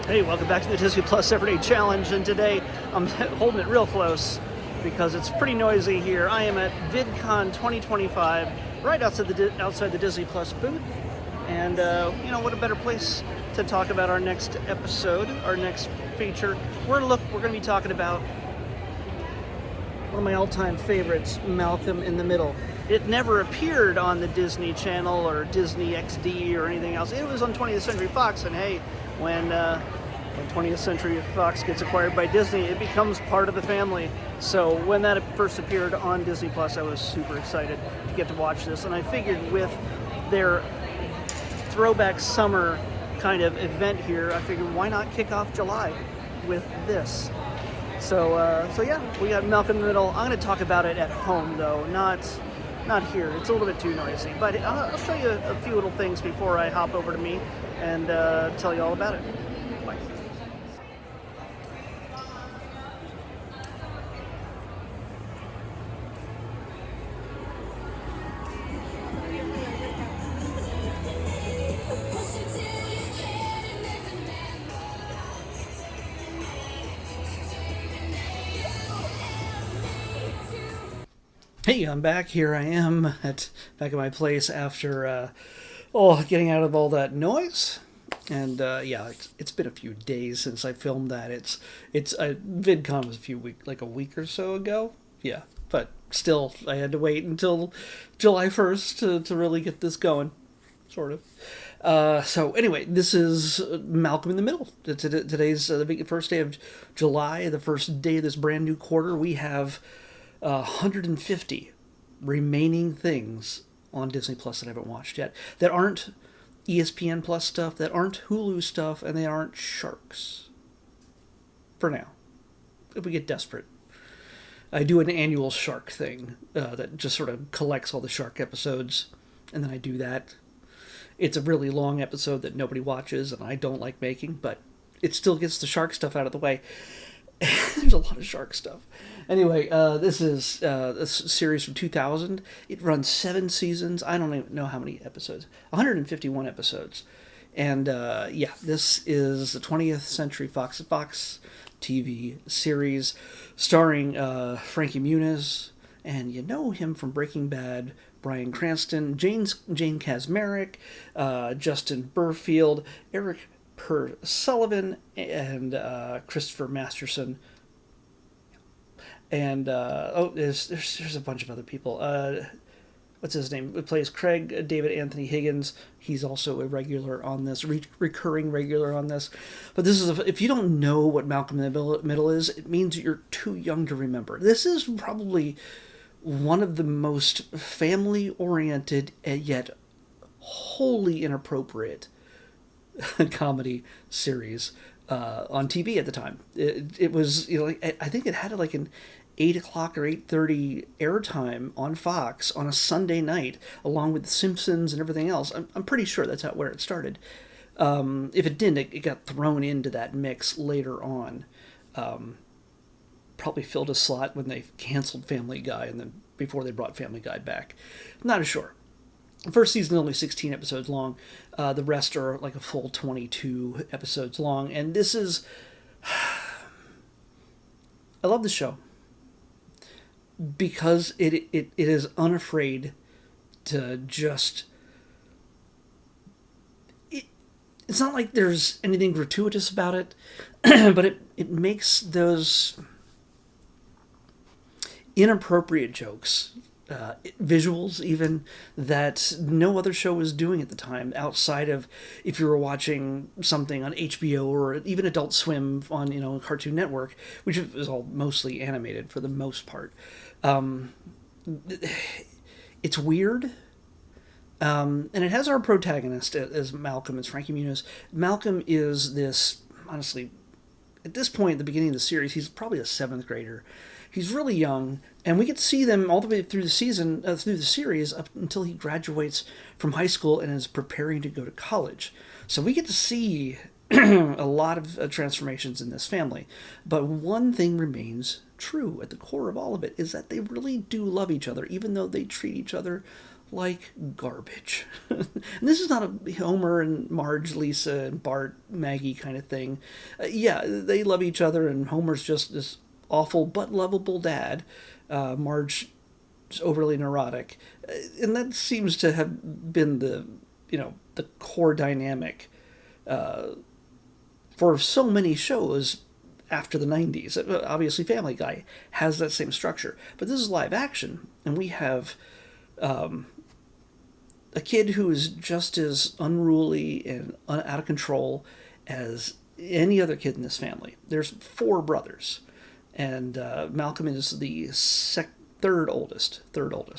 Hey, welcome back to the Disney Plus Everyday Challenge, and today I'm holding it real close because it's pretty noisy here. I am at VidCon 2025, right outside the Disney Plus booth, and what a better place to talk about our next episode, our next feature. We're going to be talking about one of my all-time favorites, Malcolm in the Middle. It never appeared on the Disney Channel or Disney XD or anything else. It was on 20th Century Fox, and hey, when 20th Century Fox gets acquired by Disney, it becomes part of the family. So when that first appeared on Disney Plus, I was super excited to get to watch this. And I figured with their throwback summer kind of event here, I figured why not kick off July with this? So yeah, we got Malcolm in the Middle. I'm going to talk about it at home, though, not here. It's a little bit too noisy. But I'll show you a few little things before I hop over to me and tell you all about it. Bye. Hey, I'm back. Here I am back at my place after getting out of all that noise. And it's been a few days since I filmed that. VidCon was a week or so ago. Yeah, but still, I had to wait until July 1st to really get this going, sort of. So anyway, this is Malcolm in the Middle. Today's the first day of July, the first day of this brand new quarter. We have 150 remaining things on Disney Plus that I haven't watched yet, that aren't ESPN Plus stuff, that aren't Hulu stuff, and they aren't Sharks. For now. If we get desperate. I do an annual Shark thing that just sort of collects all the Shark episodes, and then I do that. It's a really long episode that nobody watches, and I don't like making, but it still gets the Shark stuff out of the way. There's a lot of Shark stuff. Anyway, this is a series from 2000. It runs 7 seasons. I don't even know how many episodes. 151 episodes. And this is the 20th Century Fox TV series starring Frankie Muniz. And you know him from Breaking Bad, Bryan Cranston, Jane Kasmerick, Justin Burfield, Eric Sullivan, and Christopher Masterson, and there's a bunch of other people. What's his name? It plays Craig David Anthony Higgins. He's also a regular on this, recurring regular on this. But this is if you don't know what Malcolm in the Middle is, it means you're too young to remember. This is probably one of the most family-oriented and yet wholly inappropriate comedy series on TV at the time. It was, I think it had like an 8 o'clock or 8:30 airtime on Fox on a Sunday night, along with The Simpsons and everything else. I'm pretty sure that's where it started. If it didn't, it got thrown into that mix later on. Probably filled a slot when they canceled Family Guy and then before they brought Family Guy back. Not as sure. The first season is only 16 episodes long. The rest are like a full 22 episodes long. And this is... I love the show. Because it is unafraid to just... It's not like there's anything gratuitous about it. But it makes those inappropriate jokes... visuals even that no other show was doing at the time, outside of if you were watching something on HBO or even Adult Swim on Cartoon Network, which is all mostly animated for the most part. It's weird, and it has our protagonist as Malcolm, as Frankie Muniz. Malcolm is this, honestly, at this point at the beginning of the series, he's probably a 7th grader. He's really young, and we get to see them all the way through the series, up until he graduates from high school and is preparing to go to college. So we get to see a lot of transformations in this family. But one thing remains true at the core of all of it, is that they really do love each other, even though they treat each other like garbage. And this is not a Homer and Marge, Lisa and Bart, Maggie kind of thing. Yeah, they love each other, and Homer's just this awful but lovable dad. Marge is overly neurotic, and that seems to have been the core dynamic for so many shows after the 90s. Obviously, Family Guy has that same structure, but this is live action, and we have a kid who is just as unruly and out of control as any other kid in this family. There's four brothers, and Malcolm is the third oldest.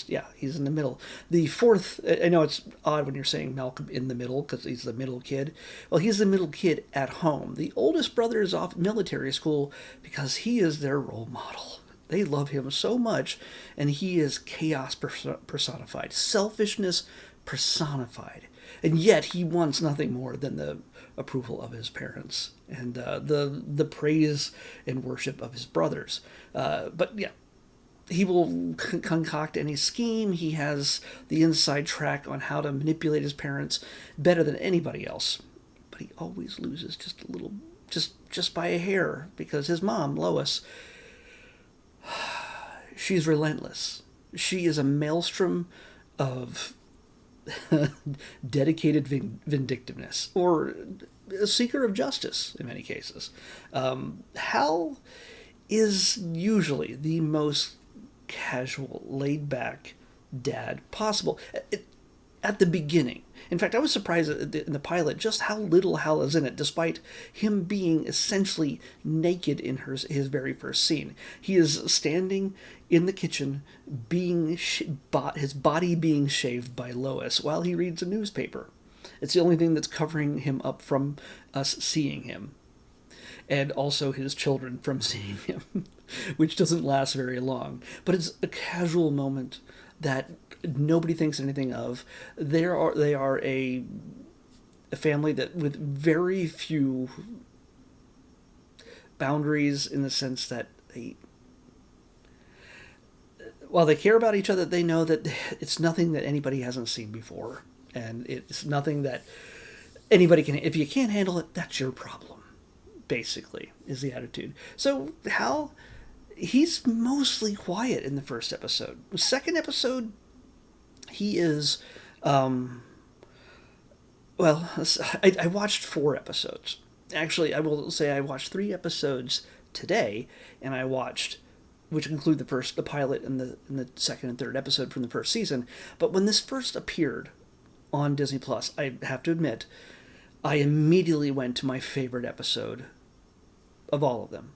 Yeah, he's in the middle. The fourth, I know it's odd when you're saying Malcolm in the middle because he's the middle kid. Well, he's the middle kid at home. The oldest brother is off military school because he is their role model. They love him so much, and he is chaos personified, selfishness personified. And yet he wants nothing more than the approval of his parents and the praise and worship of his brothers. But yeah, he will concoct any scheme. He has the inside track on how to manipulate his parents better than anybody else. But he always loses just a little, just by a hair, because his mom, Lois, she's relentless. She is a maelstrom of dedicated vindictiveness, or a seeker of justice in many cases. Hal is usually the most casual, laid-back dad possible at the beginning. In fact, I was surprised in the pilot just how little Hal is in it, despite him being essentially naked in his very first scene. He is standing in the kitchen, his body being shaved by Lois while he reads a newspaper. It's the only thing that's covering him up from us seeing him, and also his children from seeing him, which doesn't last very long. But it's a casual moment that nobody thinks anything of. They are a family that with very few boundaries, in the sense that while they care about each other, they know that it's nothing that anybody hasn't seen before, and it's nothing that anybody can. If you can't handle it, that's your problem, basically, is the attitude. So Hal, he's mostly quiet in the first episode. The second episode, he is, I watched 4 episodes. Actually, I will say I watched 3 episodes today, and I watched, which include the pilot and the second and third episode from the first season. But when this first appeared on Disney Plus, I have to admit, I immediately went to my favorite episode of all of them.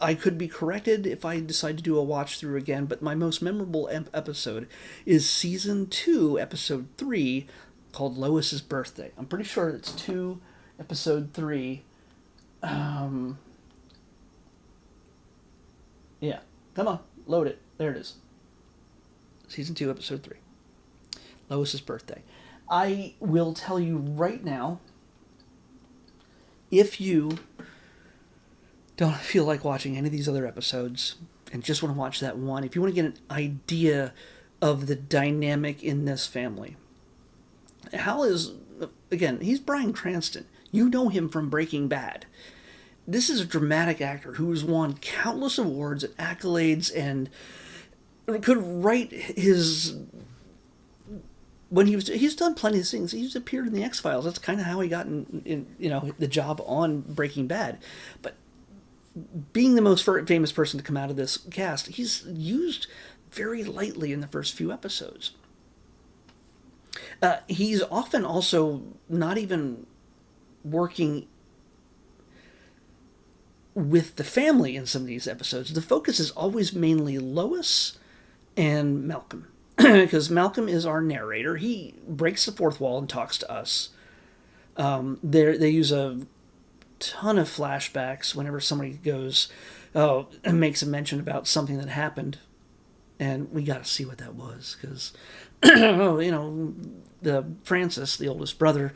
I could be corrected if I decide to do a watch through again, but my most memorable episode is season 2, episode 3, called Lois's Birthday. I'm pretty sure it's 2, episode 3. Yeah, come on, load it. There it is. Season 2, episode 3. Lois's Birthday. I will tell you right now, if you don't feel like watching any of these other episodes and just want to watch that one, if you want to get an idea of the dynamic in this family, Hal is, again, he's Bryan Cranston. You know him from Breaking Bad. This is a dramatic actor who has won countless awards and accolades, and could write his... he's done plenty of things. He's appeared in the X-Files. That's kind of how he got in the job on Breaking Bad. But being the most famous person to come out of this cast, he's used very lightly in the first few episodes. He's often also not even working with the family in some of these episodes. The focus is always mainly Lois and Malcolm, because Malcolm is our narrator. He breaks the fourth wall and talks to us. They use a ton of flashbacks whenever somebody goes, and makes a mention about something that happened, and we got to see what that was, because the Francis, the oldest brother,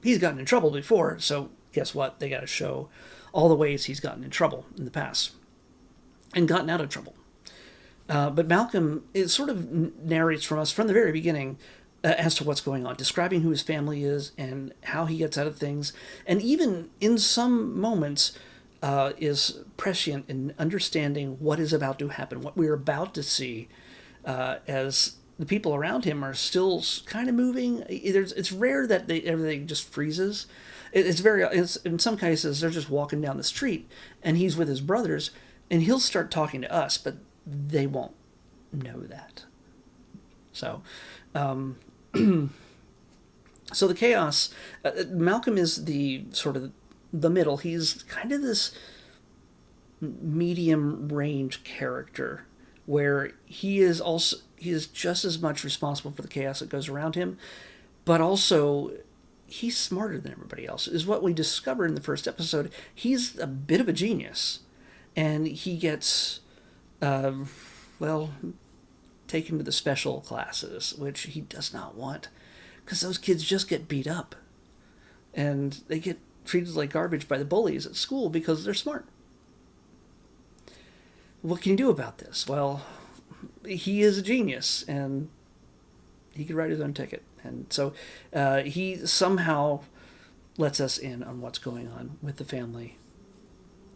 he's gotten in trouble before, so guess what? They got to show all the ways he's gotten in trouble in the past and gotten out of trouble. But Malcolm, it sort of narrates from us from the very beginning as to what's going on, describing who his family is and how he gets out of things, and even in some moments is prescient in understanding what is about to happen, what we're about to see, as the people around him are still kind of moving. It's rare that everything just freezes. In some cases they're just walking down the street and he's with his brothers and he'll start talking to us, but they won't know that. So, so the chaos. Malcolm is the sort of the middle. He's kind of this medium range character where he is just as much responsible for the chaos that goes around him, but also he's smarter than everybody else. Is what we discover in the first episode. He's a bit of a genius, and he gets, well, taken to the special classes, which he does not want, because those kids just get beat up, and they get treated like garbage by the bullies at school because they're smart. What can you do about this? Well, he is a genius, and he could write his own ticket. And so he somehow lets us in on what's going on with the family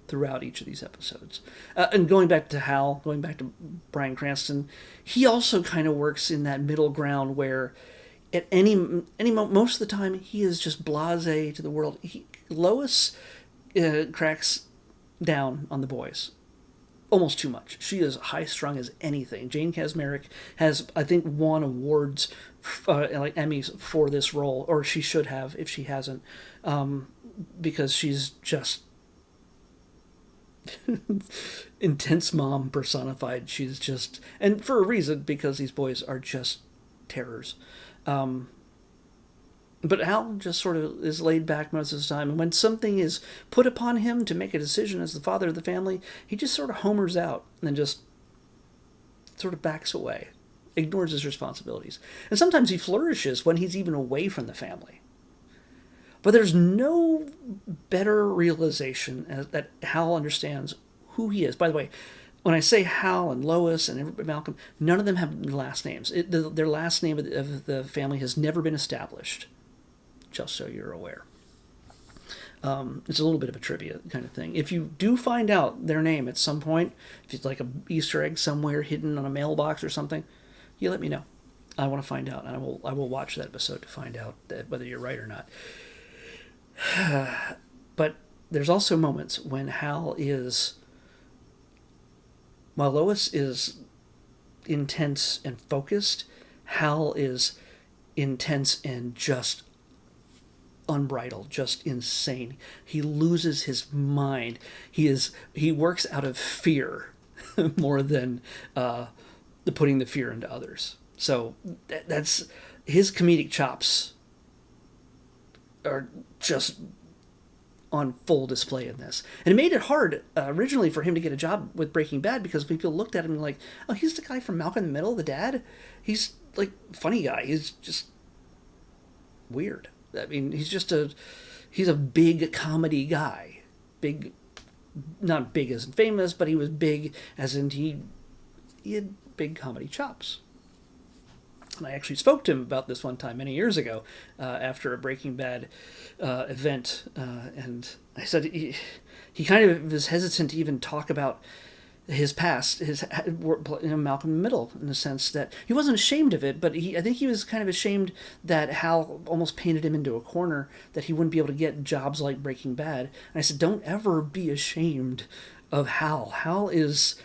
throughout each of these episodes. And going back to Hal, going back to Bryan Cranston, he also kind of works in that middle ground where at any most of the time he is just blasé to the world. Lois cracks down on the boys almost too much. She is high strung as anything. Jane Kasmerick has, I think, won awards, like Emmys, for this role, or she should have if she hasn't, because she's just intense mom personified. She's just, and for a reason, because these boys are just terrors. But Hal just sort of is laid back most of the time, and when something is put upon him to make a decision as the father of the family, he just sort of homers out and then just sort of backs away, ignores his responsibilities. And sometimes he flourishes when he's even away from the family. But there's no better realization that Hal understands who he is. By the way, when I say Hal and Lois and everybody, Malcolm, none of them have last names. Their last name of the family has never been established, just so you're aware. It's a little bit of a trivia kind of thing. If you do find out their name at some point, if it's like an Easter egg somewhere hidden on a mailbox or something, you let me know. I want to find out, and I will watch that episode to find out whether you're right or not. But there's also moments when while Lois is intense and focused, Hal is intense and just unbridled, just insane. He loses his mind. He works out of fear more than putting the fear into others. So that's his comedic chops are just on full display in this. And it made it hard originally for him to get a job with Breaking Bad, because people looked at him like, oh, he's the guy from Malcolm in the Middle, the dad. He's like funny guy. He's just weird. I mean, he's a big comedy guy. Big, not big as in famous, but he was big as in he had big comedy chops. And I actually spoke to him about this one time many years ago after a Breaking Bad event. And I said he kind of was hesitant to even talk about his past, Malcolm in the Middle, in the sense that he wasn't ashamed of it, but I think he was kind of ashamed that Hal almost painted him into a corner, that he wouldn't be able to get jobs like Breaking Bad. And I said, don't ever be ashamed of Hal. Hal is...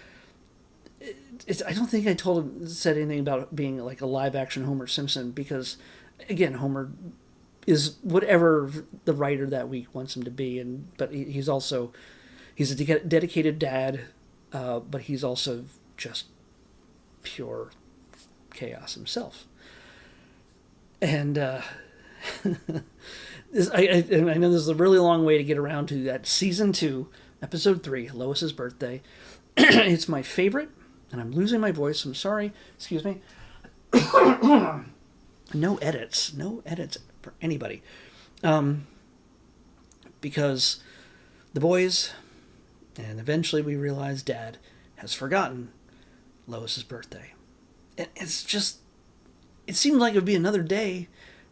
I don't think I said anything about being like a live-action Homer Simpson, because, again, Homer is whatever the writer that week wants him to be, but he's a dedicated dad, but he's also just pure chaos himself. And I know this is a really long way to get around to that season 2, episode 3, Lois's birthday. It's my favorite. And I'm losing my voice. I'm sorry. Excuse me. No edits for anybody. Because the boys, and eventually we realize Dad, has forgotten Lois's birthday. And it's just, it seems like it would be another day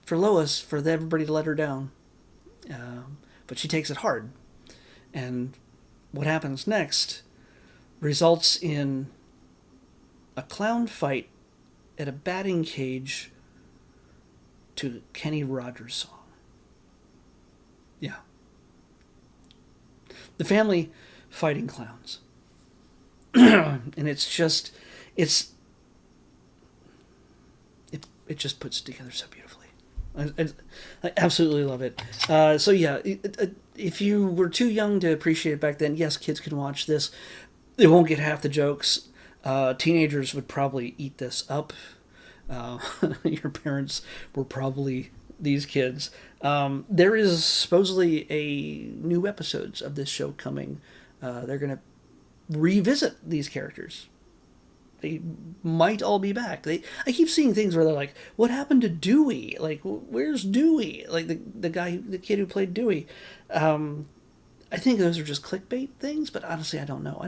for Lois for everybody to let her down. But she takes it hard. And what happens next results in a clown fight at a batting cage to Kenny Rogers' song. Yeah. The family fighting clowns. And it's just, it just puts it together so beautifully. I absolutely love it. So yeah, if you were too young to appreciate it back then, yes, kids can watch this. They won't get half the jokes. Teenagers would probably eat this up. Your parents were probably these kids. There is supposedly a new episodes of this show coming. They're going to revisit these characters. They might all be back. I keep seeing things where they're like, "What happened to Dewey? Like, where's Dewey? Like the kid who played Dewey." I think those are just clickbait things, but honestly, I don't know.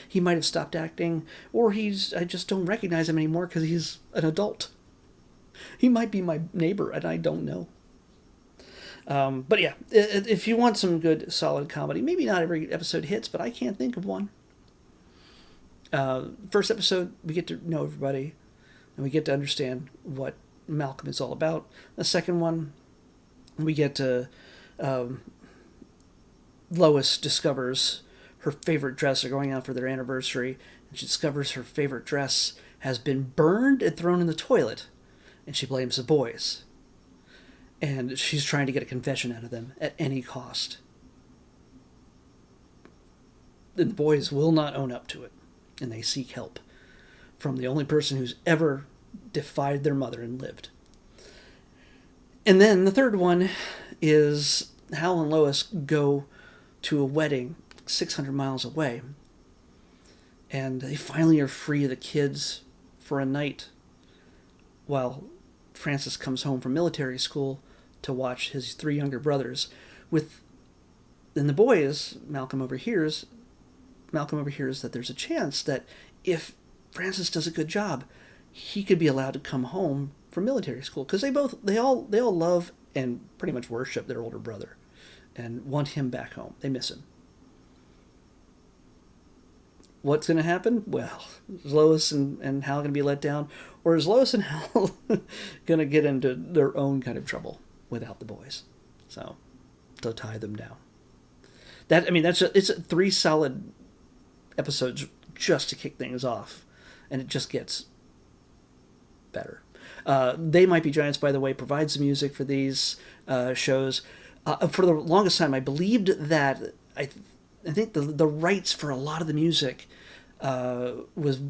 He might have stopped acting, or I just don't recognize him anymore because he's an adult. He might be my neighbor, and I don't know. But yeah, if you want some good, solid comedy, maybe not every episode hits, but I can't think of one. First episode, we get to know everybody, and we get to understand what Malcolm is all about. The second one, we get to Lois discovers her favorite dress. They're going out for their anniversary, and she discovers her favorite dress has been burned and thrown in the toilet, and she blames the boys. And she's trying to get a confession out of them at any cost. And the boys will not own up to it, and they seek help from the only person who's ever defied their mother and lived. And then the third one is Hal and Lois go to a wedding 600 miles away, and they finally are free of the kids for a night while Francis comes home from military school to watch his 3 younger brothers then the boys. Malcolm overhears that there's a chance that if Francis does a good job, he could be allowed to come home from military school, because they all love and pretty much worship their older brother and want him back home. They miss him. What's going to happen? Well, is Lois and Hal going to be let down? Or is Lois and Hal going to get into their own kind of trouble without the boys? So, they'll tie them down. It's 3 solid episodes just to kick things off. And it just gets better. They Might Be Giants, by the way, provides the music for these shows. For the longest time, I believed that I think the rights for a lot of the music was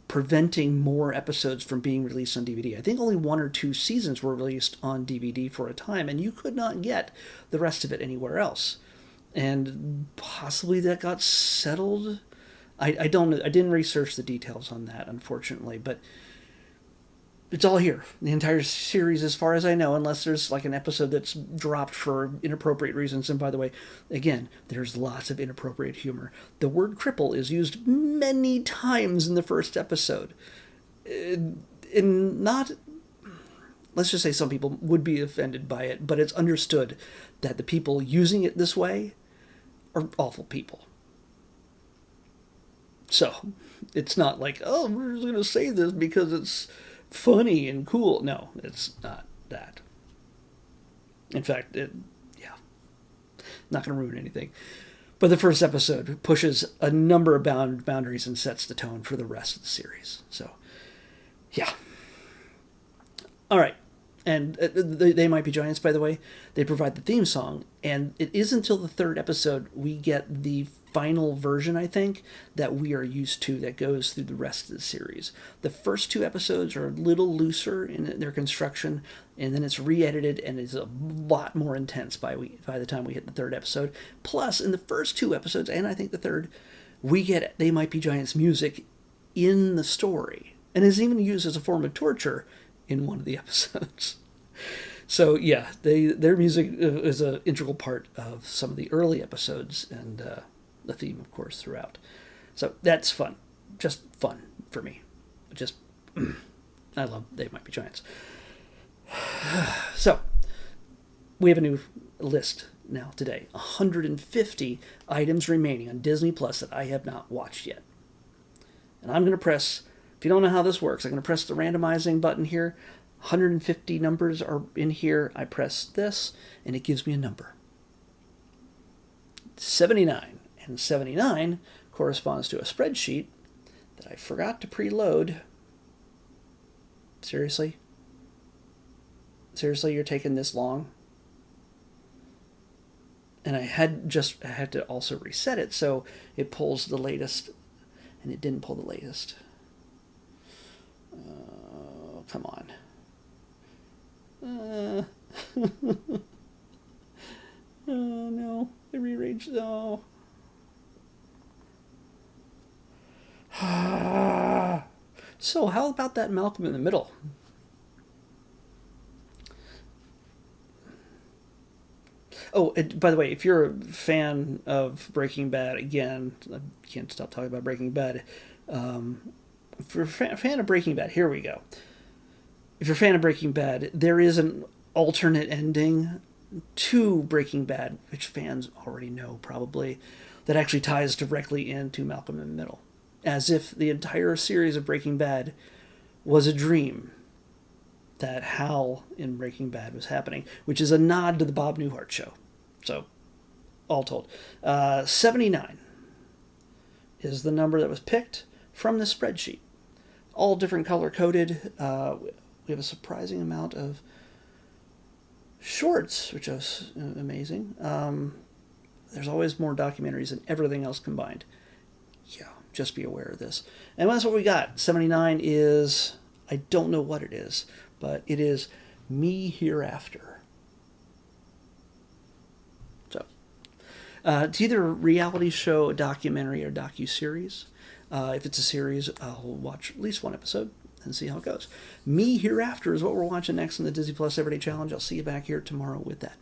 preventing more episodes from being released on DVD. I think only 1 or 2 seasons were released on DVD for a time, and you could not get the rest of it anywhere else. And possibly that got settled. I don't know. I didn't research the details on that, unfortunately, but it's all here. The entire series, as far as I know, unless there's like an episode that's dropped for inappropriate reasons. And by the way, again, there's lots of inappropriate humor. The word cripple is used many times in the first episode. Let's just say some people would be offended by it, but it's understood that the people using it this way are awful people. So, it's not like, oh, we're just going to say this because it's funny and cool. No, it's not that. In fact, not going to ruin anything. But the first episode pushes a number of boundaries and sets the tone for the rest of the series. So, yeah. All right. And They Might Be Giants, by the way, they provide the theme song. And it is until the 3rd episode we get the final version, I think, that we are used to that goes through the rest of the series. The first 2 episodes are a little looser in their construction, and then it's re-edited and is a lot more intense by the time we hit the 3rd episode. Plus, in the first 2 episodes, and I think the 3rd, we get They Might Be Giants music in the story, and is even used as a form of torture in one of the episodes. So yeah, their music is an integral part of some of the early episodes, and the theme, of course, throughout. So that's fun. Just fun for me. Just, I love They Might Be Giants. So, we have a new list now today. 150 items remaining on Disney Plus that I have not watched yet. And I'm going to press, if you don't know how this works, I'm going to press the randomizing button here. 150 numbers are in here. I press this, and it gives me a number. 79. And 79 corresponds to a spreadsheet that I forgot to preload. Seriously? Seriously, you're taking this long? And I had to also reset it so it pulls the latest, and it didn't pull the latest. Come on. Oh no, it rearranged. Oh. So how about that Malcolm in the Middle? Oh, by the way, if you're a fan of Breaking Bad, again, I can't stop talking about Breaking Bad. If you're a fan of Breaking Bad, here we go. If you're a fan of Breaking Bad, there is an alternate ending to Breaking Bad, which fans already know probably, that actually ties directly into Malcolm in the Middle. As if the entire series of Breaking Bad was a dream that Hal in Breaking Bad was happening, which is a nod to the Bob Newhart show. So, all told. 79 is the number that was picked from this spreadsheet. All different color-coded. We have a surprising amount of shorts, which is amazing. There's always more documentaries than everything else combined. Yeah, just be aware of this. And that's what we got. 79 is, I don't know what it is, but it is Me Hereafter. So, it's either a reality show, a documentary, or docu-series. If it's a series, I'll watch at least one episode and see how it goes. Me Hereafter is what we're watching next in the Disney Plus Everyday Challenge. I'll see you back here tomorrow with that.